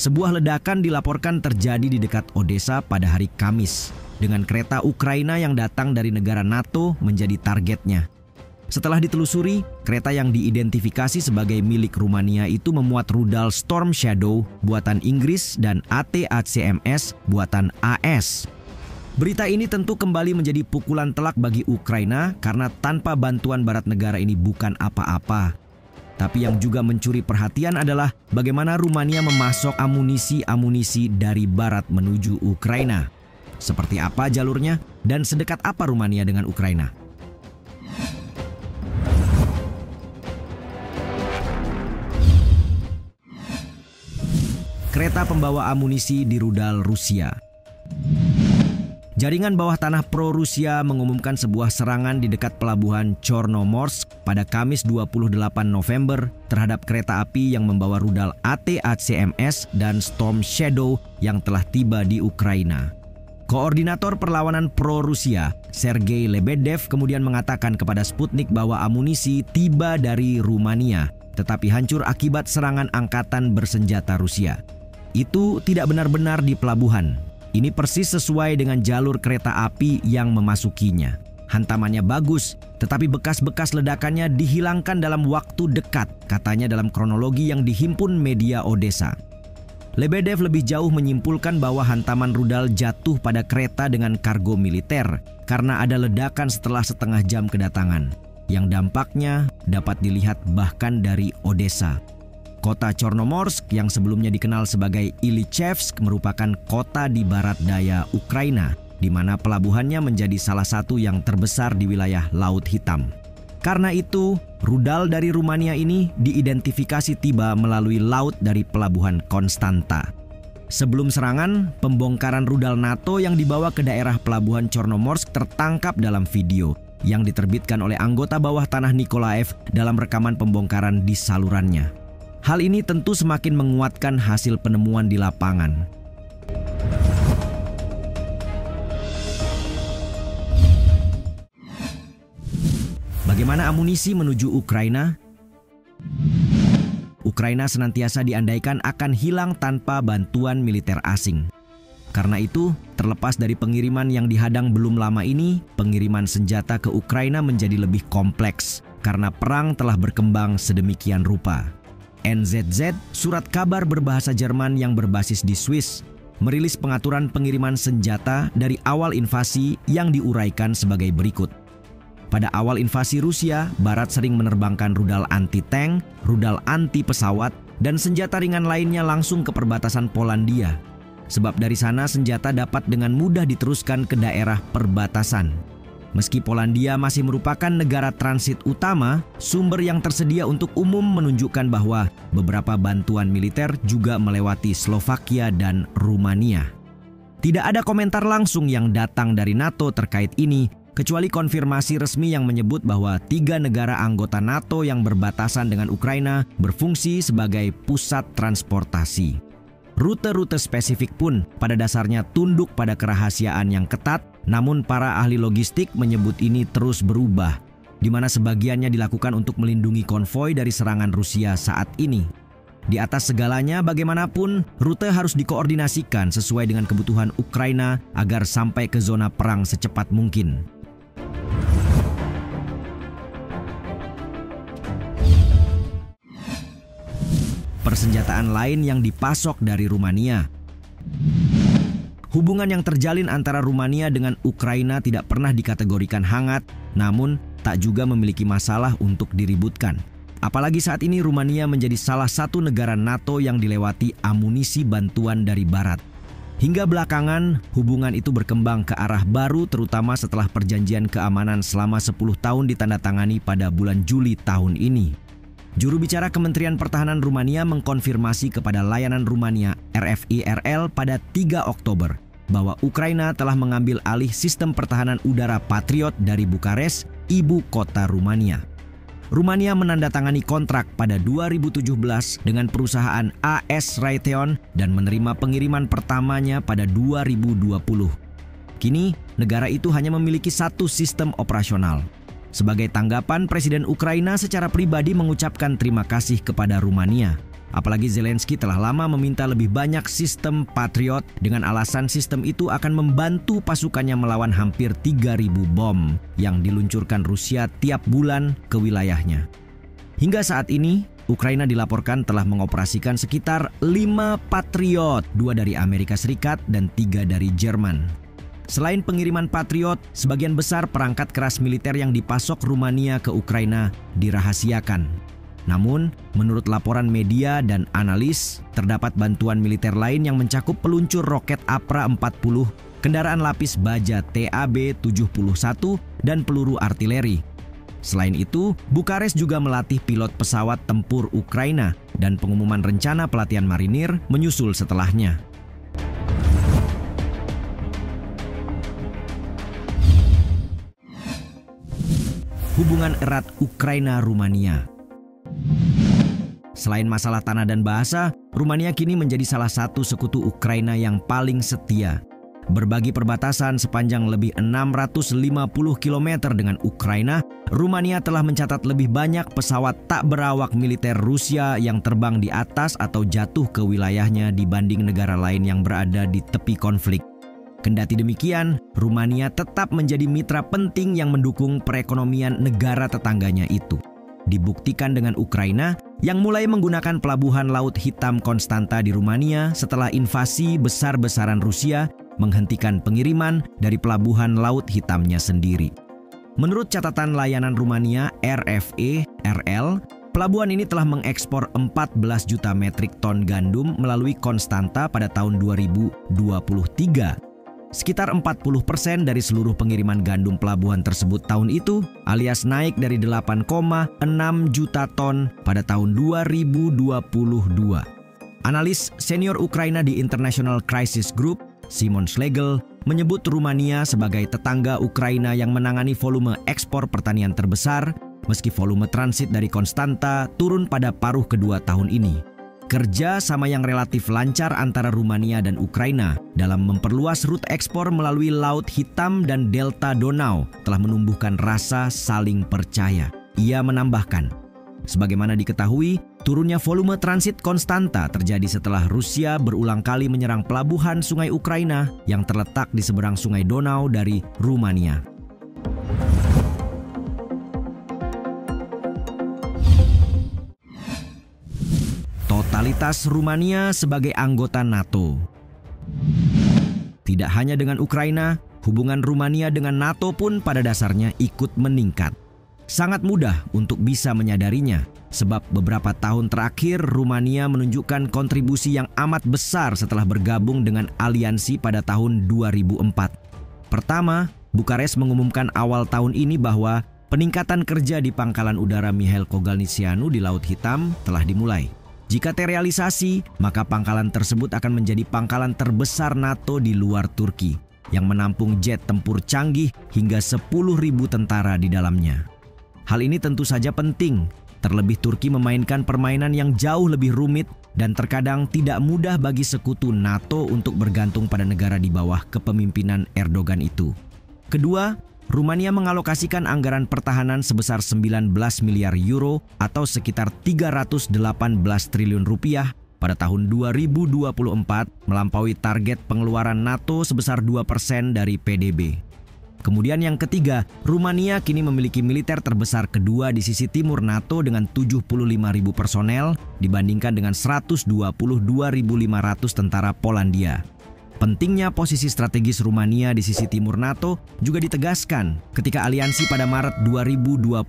Sebuah ledakan dilaporkan terjadi di dekat Odessa pada hari Kamis, dengan kereta Ukraina yang datang dari negara NATO menjadi targetnya. Setelah ditelusuri, kereta yang diidentifikasi sebagai milik Rumania itu memuat rudal Storm Shadow buatan Inggris dan AT-ACMS buatan AS. Berita ini tentu kembali menjadi pukulan telak bagi Ukraina karena tanpa bantuan barat negara ini bukan apa-apa. Tapi yang juga mencuri perhatian adalah bagaimana Rumania memasok amunisi dari barat menuju Ukraina. Seperti apa jalurnya dan sedekat apa Rumania dengan Ukraina? Kereta pembawa amunisi di rudal Rusia. Jaringan bawah tanah pro-Rusia mengumumkan sebuah serangan di dekat pelabuhan Chornomorsk pada Kamis 28 November terhadap kereta api yang membawa rudal AT-ACMS dan Storm Shadow yang telah tiba di Ukraina. Koordinator perlawanan pro-Rusia, Sergei Lebedev, kemudian mengatakan kepada Sputnik bahwa amunisi tiba dari Rumania, tetapi hancur akibat serangan angkatan bersenjata Rusia. Itu tidak benar-benar di pelabuhan. Ini persis sesuai dengan jalur kereta api yang memasukinya. Hantamannya bagus, tetapi bekas-bekas ledakannya dihilangkan dalam waktu dekat, katanya dalam kronologi yang dihimpun media Odessa. Lebedev lebih jauh menyimpulkan bahwa hantaman rudal jatuh pada kereta dengan kargo militer karena ada ledakan setelah setengah jam kedatangan, yang dampaknya dapat dilihat bahkan dari Odessa. Kota Chornomorsk yang sebelumnya dikenal sebagai Ilychevsk merupakan kota di barat daya Ukraina, di mana pelabuhannya menjadi salah satu yang terbesar di wilayah Laut Hitam. Karena itu, rudal dari Rumania ini diidentifikasi tiba melalui laut dari pelabuhan Konstanta. Sebelum serangan, pembongkaran rudal NATO yang dibawa ke daerah pelabuhan Chornomorsk tertangkap dalam video yang diterbitkan oleh anggota bawah tanah Nikolaev dalam rekaman pembongkaran di salurannya. Hal ini tentu semakin menguatkan hasil penemuan di lapangan. Bagaimana amunisi menuju Ukraina? Ukraina senantiasa diandaikan akan hilang tanpa bantuan militer asing. Karena itu, terlepas dari pengiriman yang dihadang belum lama ini, pengiriman senjata ke Ukraina menjadi lebih kompleks karena perang telah berkembang sedemikian rupa. NZZ, surat kabar berbahasa Jerman yang berbasis di Swiss, merilis pengaturan pengiriman senjata dari awal invasi yang diuraikan sebagai berikut. Pada awal invasi Rusia, Barat sering menerbangkan rudal anti-tank, rudal anti-pesawat, dan senjata ringan lainnya langsung ke perbatasan Polandia. Sebab dari sana senjata dapat dengan mudah diteruskan ke daerah perbatasan. Meski Polandia masih merupakan negara transit utama, sumber yang tersedia untuk umum menunjukkan bahwa beberapa bantuan militer juga melewati Slovakia dan Rumania. Tidak ada komentar langsung yang datang dari NATO terkait ini, kecuali konfirmasi resmi yang menyebut bahwa 3 negara anggota NATO yang berbatasan dengan Ukraina berfungsi sebagai pusat transportasi. Rute-rute spesifik pun pada dasarnya tunduk pada kerahasiaan yang ketat, namun para ahli logistik menyebut ini terus berubah, di mana sebagiannya dilakukan untuk melindungi konvoi dari serangan Rusia saat ini. Di atas segalanya, bagaimanapun, rute harus dikoordinasikan sesuai dengan kebutuhan Ukraina agar sampai ke zona perang secepat mungkin. Persenjataan lain yang dipasok dari Rumania. Hubungan yang terjalin antara Rumania dengan Ukraina tidak pernah dikategorikan hangat, namun tak juga memiliki masalah untuk diributkan. Apalagi saat ini Rumania menjadi salah satu negara NATO yang dilewati amunisi bantuan dari Barat. Hingga belakangan, hubungan itu berkembang ke arah baru terutama setelah perjanjian keamanan selama 10 tahun ditandatangani pada bulan Juli tahun ini. Juru bicara Kementerian Pertahanan Rumania mengkonfirmasi kepada layanan Rumania RFI-RL pada 3 Oktober bahwa Ukraina telah mengambil alih sistem pertahanan udara Patriot dari Bukares, ibu kota Rumania. Rumania menandatangani kontrak pada 2017 dengan perusahaan AS Raytheon dan menerima pengiriman pertamanya pada 2020. Kini, negara itu hanya memiliki satu sistem operasional. Sebagai tanggapan, Presiden Ukraina secara pribadi mengucapkan terima kasih kepada Rumania. Apalagi Zelensky telah lama meminta lebih banyak sistem Patriot dengan alasan sistem itu akan membantu pasukannya melawan hampir 3.000 bom yang diluncurkan Rusia tiap bulan ke wilayahnya. Hingga saat ini, Ukraina dilaporkan telah mengoperasikan sekitar 5 Patriot, 2 dari Amerika Serikat dan 3 dari Jerman. Selain pengiriman Patriot, sebagian besar perangkat keras militer yang dipasok Rumania ke Ukraina dirahasiakan. Namun, menurut laporan media dan analis, terdapat bantuan militer lain yang mencakup peluncur roket APRA-40, kendaraan lapis baja TAB-71, dan peluru artileri. Selain itu, Bukares juga melatih pilot pesawat tempur Ukraina dan pengumuman rencana pelatihan marinir menyusul setelahnya. Hubungan erat Ukraina-Rumania. Selain masalah tanah dan bahasa, Rumania kini menjadi salah satu sekutu Ukraina yang paling setia. Berbagi perbatasan sepanjang lebih 650 km dengan Ukraina, Rumania telah mencatat lebih banyak pesawat tak berawak militer Rusia yang terbang di atas atau jatuh ke wilayahnya dibanding negara lain yang berada di tepi konflik. Kendati demikian, Rumania tetap menjadi mitra penting yang mendukung perekonomian negara tetangganya itu. Dibuktikan dengan Ukraina yang mulai menggunakan pelabuhan Laut Hitam Konstanta di Rumania setelah invasi besar-besaran Rusia menghentikan pengiriman dari pelabuhan Laut Hitamnya sendiri. Menurut catatan layanan Rumania RFE-RL, pelabuhan ini telah mengekspor 14 juta metrik ton gandum melalui Konstanta pada tahun 2023. Sekitar 40% dari seluruh pengiriman gandum pelabuhan tersebut tahun itu, alias naik dari 8,6 juta ton pada tahun 2022. Analis senior Ukraina di International Crisis Group, Simon Schlegel, menyebut Rumania sebagai tetangga Ukraina yang menangani volume ekspor pertanian terbesar, meski volume transit dari Konstanta turun pada paruh kedua tahun ini. Kerja sama yang relatif lancar antara Rumania dan Ukraina dalam memperluas rute ekspor melalui Laut Hitam dan Delta Donau telah menumbuhkan rasa saling percaya. Ia menambahkan, sebagaimana diketahui, turunnya volume transit Konstanta terjadi setelah Rusia berulang kali menyerang pelabuhan Sungai Ukraina yang terletak di seberang Sungai Donau dari Rumania. Totalitas Rumania sebagai anggota NATO. Tidak hanya dengan Ukraina, hubungan Rumania dengan NATO pun pada dasarnya ikut meningkat. Sangat mudah untuk bisa menyadarinya, sebab beberapa tahun terakhir Rumania menunjukkan kontribusi yang amat besar setelah bergabung dengan aliansi pada tahun 2004. Pertama, Bukares mengumumkan awal tahun ini bahwa peningkatan kerja di pangkalan udara Mihail Kogalniceanu di Laut Hitam telah dimulai. Jika terrealisasi, maka pangkalan tersebut akan menjadi pangkalan terbesar NATO di luar Turki, yang menampung jet tempur canggih hingga 10.000 tentara di dalamnya. Hal ini tentu saja penting, terlebih Turki memainkan permainan yang jauh lebih rumit dan terkadang tidak mudah bagi sekutu NATO untuk bergantung pada negara di bawah kepemimpinan Erdogan itu. Kedua, Rumania mengalokasikan anggaran pertahanan sebesar 19 miliar euro atau sekitar 318 triliun rupiah pada tahun 2024 melampaui target pengeluaran NATO sebesar 2% dari PDB. Kemudian yang ketiga, Rumania kini memiliki militer terbesar kedua di sisi timur NATO dengan 75.000 personel dibandingkan dengan 122.500 tentara Polandia. Pentingnya posisi strategis Rumania di sisi timur NATO juga ditegaskan ketika aliansi pada Maret 2022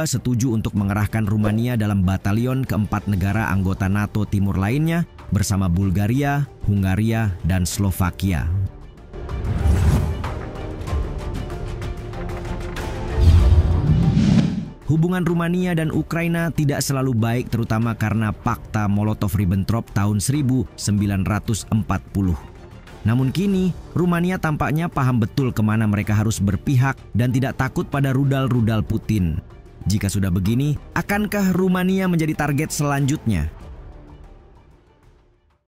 setuju untuk mengerahkan Rumania dalam batalion keempat negara anggota NATO timur lainnya bersama Bulgaria, Hungaria, dan Slovakia. Hubungan Rumania dan Ukraina tidak selalu baik terutama karena Pakta Molotov-Ribbentrop tahun 1940. Namun kini, Rumania tampaknya paham betul kemana mereka harus berpihak dan tidak takut pada rudal-rudal Putin. Jika sudah begini, akankah Rumania menjadi target selanjutnya?